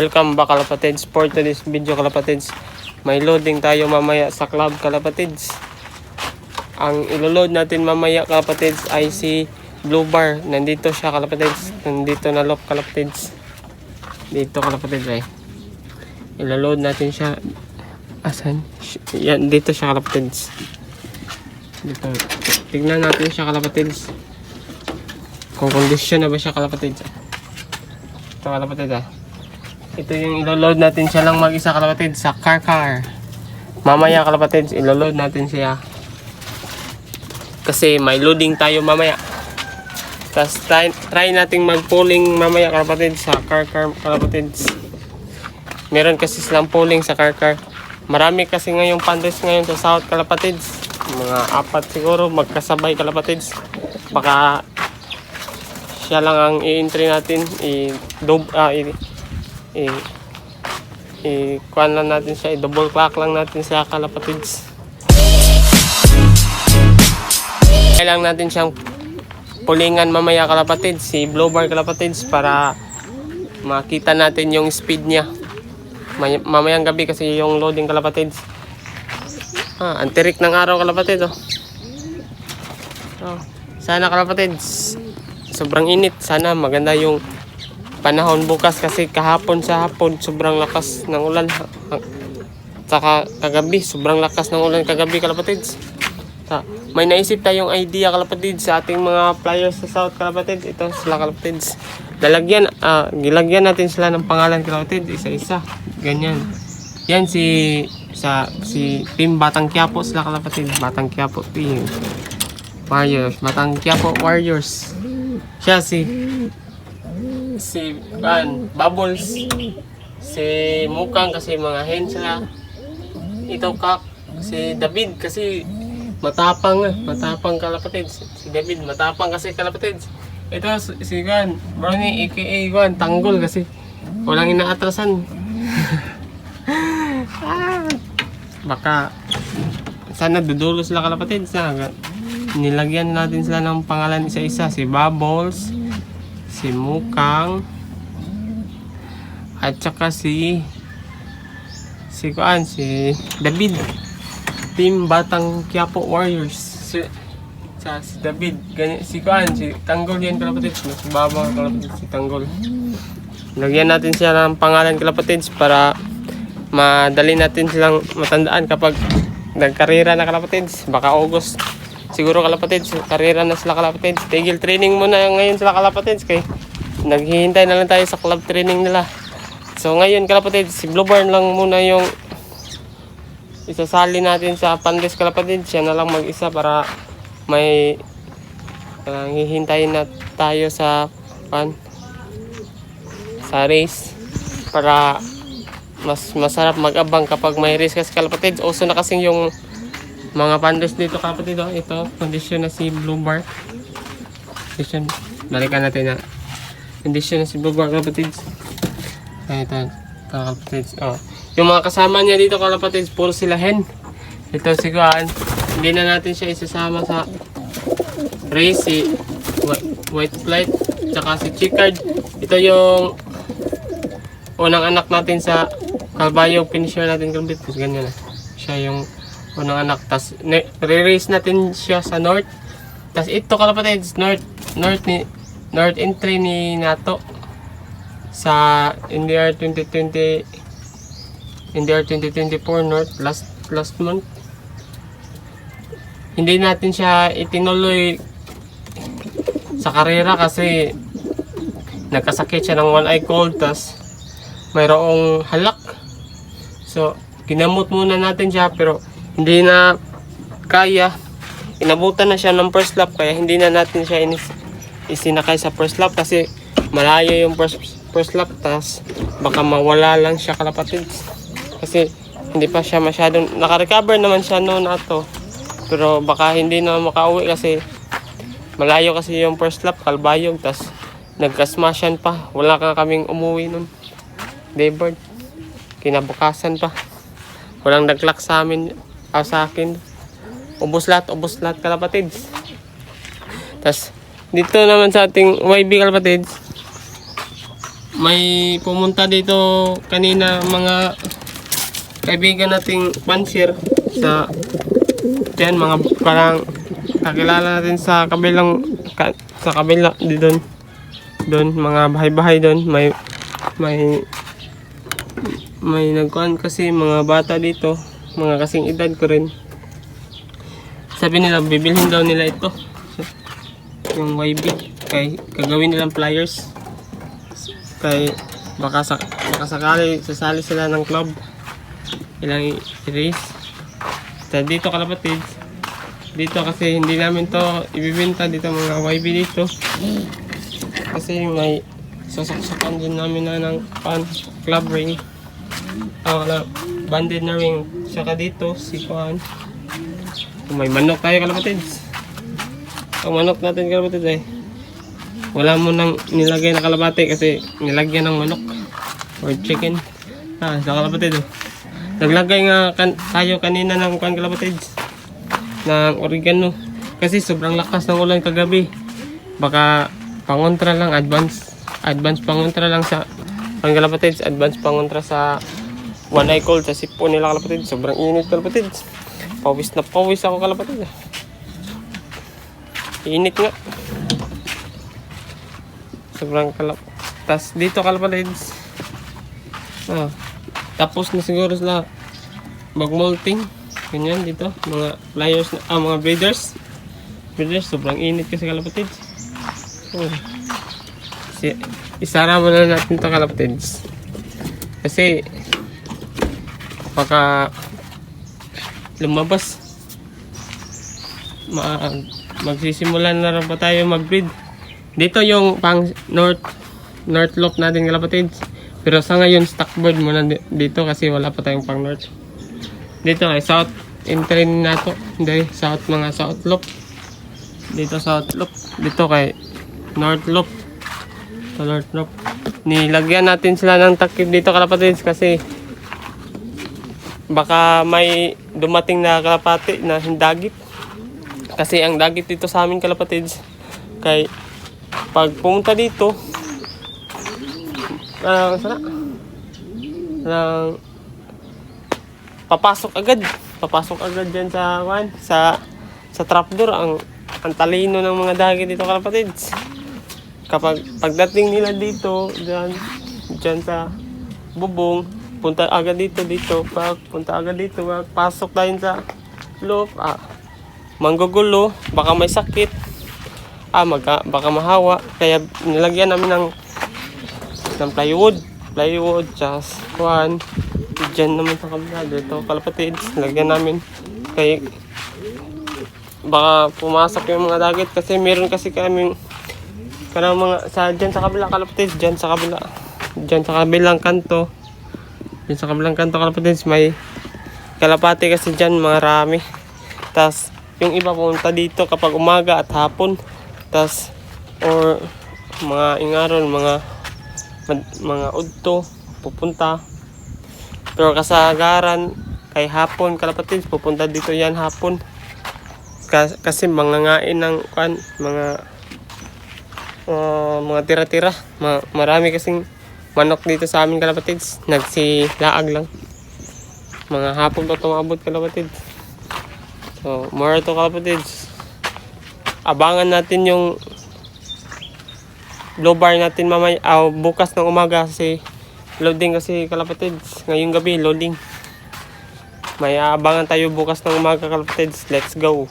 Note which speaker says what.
Speaker 1: Welcome back kalapatids. For today's video kalapatids, may loading tayo mamaya sa club kalapatids. Ang iloload natin mamaya kalapatids ay si Blue Bar. Nandito siya kalapatids. Nandito na lock kalapatids. Dito kalapatids ay. Iloload natin siya. Asan? Yan, dito siya kalapatids. Dito. Tignan natin siya kalapatids. Kung kondisyon na ba siya kalapatids. Ito kalapatids ah. Ito yung iloload natin siya lang mag-isa kalapatids sa car. Mamaya kalapatids, iloload natin siya. Kasi may loading tayo mamaya. Tapos try nating mag-pulling mamaya kalapatids sa car kalapatids. Meron kasi silang pulling sa car. Marami kasi ngayong pandes ngayon sa South kalapatids. Mga 4 siguro magkasabay kalapatids. Baka siya lang ang i-entry natin. Kuhan lang natin siya, i-double clock lang natin siya kalapatids. Kailangan natin siyang pulingan mamaya kalapatids, si Blue Bar kalapatids, para makita natin yung speed niya mamayang gabi kasi yung loading kalapatids. Ang tirik ng araw kalapatids sana kalapatids sobrang init, sana maganda yung panahon bukas kasi kahapon sa hapon sobrang lakas ng ulan. Saka kagabi sobrang lakas ng ulan kagabi kalapatids. May naisip tayong idea kalapatids sa ating mga players sa South kalapatids. Ito sila kalapatids. Gilagyan natin sila ng pangalan kalapatids isa-isa. Ganyan. Yan si Team Batang Quiapo sila kalapatids. Batang Quiapo Team Warriors. Batang Quiapo Warriors. Siya si Bubbles, si Mukang kasi mga hen sila. Ito Kak, si David kasi matapang kalapatids. Si David matapang kasi kalapatids. Ito si Brownie aka Tanggol kasi walang inaatrasan. Baka sana dudulo sila kalapatids. Nilagyan natin sila ng pangalan isa-isa, si Bubbles, si Mukang, at saka si David. Team Batang Quiapo Warriors. Si David, si Tanggol yan kalapatids. Si Babang kalapatids, si Tanggol. Lagyan natin siya ng pangalan kalapatids para madali natin silang matandaan kapag nagkarera na kalapatids. Baka August siguro kalapatids, karera na sila kalapatids. Tigil training muna ngayon sila kalapatids kay naghihintay na lang tayo sa club training nila. So ngayon kalapatids, si Blue Bar lang muna yung isasali natin sa pandes kalapatids. Siya na lang mag-isa para may hihintayin na tayo sa race para mas masarap mag-abang kapag may race kasi kalapatids. Also na kasing yung mga pandes dito kapatid. Ito, kondisyon na si Blue Bar. Balikan natin na kondisyon na si Blue Bar kapatid. Ito kapatid. Yung mga kasama niya dito kapatid, puro sila hen. Ito si hindi na natin siya isasama sa race. Si White Flight tsaka si Chicard. Ito yung unang anak natin sa Calbayog. Finisher natin kapatid. Ganyan na siya yung unang anak. Tas re-race natin siya sa North. Tas ito kalapatids, North entry ni Nato sa NDR 2024 North last month. Hindi natin siya itinuloy sa karera kasi nagkasakit siya ng one eye cold, tas mayroong halak. So ginamot muna natin siya pero hindi na kaya. Inabutan na siya ng first lap kaya hindi na natin siya isinakay sa first lap kasi malayo yung first lap, tas baka mawala lang siya kalapatids kasi hindi pa siya masyadong naka-recover naman siya noon ato, pero baka hindi na makauwi kasi malayo kasi yung first lap Calbayog, tas nagka-smashan pa. Wala ka kaming umuwi noon Daybird, kinabukasan pa walang nag-lock sa amin sa akin. Ubos lahat kalapatids. Tas dito naman sa ating YB kalapatids, may pumunta dito kanina mga kaibigan nating pansir sa dyan, mga parang kakilala natin sa kabilang sa kabila doon mga bahay-bahay doon, may nagkuhan kasi mga bata dito, mga kasing edad ko rin. Sabi nila bibilhin daw nila ito, yung YB, kay gagawin nilang flyers, kay baka sakali sasali sila ng club, ilang i-race. Dito kalapatids, dito kasi hindi namin to ibibenta dito mga YB dito, kasi may sasaksakan din namin na ng club ring, banded na ring. Saka dito si Kuan, may manok tayo kalapatids. Ang manok natin kalapatids ay wala mo nang nilagay na kalapati kasi nilagyan ng manok or chicken. So kalapatids, naglagay nga tayo kanina ng Kuan kalapatids ng oregano kasi sobrang lakas ng ulan kagabi. Baka pangontra lang, advance pangontra lang sa kalapatids, advance pangontra sa one eye cold sa sipon nila kalapatids. Sobrang init kalapatids, pawis na pawis ako kalapatids. Init nga, sobrang tas dito kalapatids. Tapos na siguro sila mag-molting ganyan dito, mga flyers na, mga breeders. Sobrang init kasi kalapatids. Isara mo na natin ito kalapatids kasi baka lumabas, magsisimulan na rin pa tayo mag-breed. Dito yung pang north loop natin kalapatids, pero sa ngayon stockboard muna dito kasi wala pa tayong pang north. Dito ay south entry na to, hindi south, mga south loop. Dito south loop, dito kay north loop. Sa north loop nilagyan natin sila ng takip dito kalapatids kasi baka may dumating na kalapati na dagit. Kasi ang dagit dito sa amin kalapatids, kay pag pumunta dito papasok agad dyan sa trapdoor. Ang talino ng mga dagit dito kalapatids. Kapag pagdating nila dito dyan sa bubong, punta agad dito, pasok tayo sa loob, manggugulo, baka may sakit, baka mahawa. Kaya nilagyan namin ng plywood, just Kuan. Dyan naman sa kabila dito kalapatids, nilagyan namin kay baka pumasok yung mga dagit kasi meron kasi kaming kanang mga dyan sa kabila kalapatids, dyan sa kabilang kanto kalapatids, may kalapati kasi dyan marami. Tas yung iba pumunta dito kapag umaga at hapon, tas or mga ingaron, mga udto pupunta. Pero kasagaran kay hapon kalapatids, pupunta dito yan hapon kasi mangangain ng mga tira-tira. Marami kasing manok dito sa amin kalapatids, nagsilaag lang. Mga hapon pa tumabot kalapatids. So more to kalapatids, abangan natin yung blow bar natin mamaya, bukas ng umaga kasi loading kasi kalapatids. Ngayong gabi loading, may abangan tayo bukas ng umaga kalapatids. Let's go.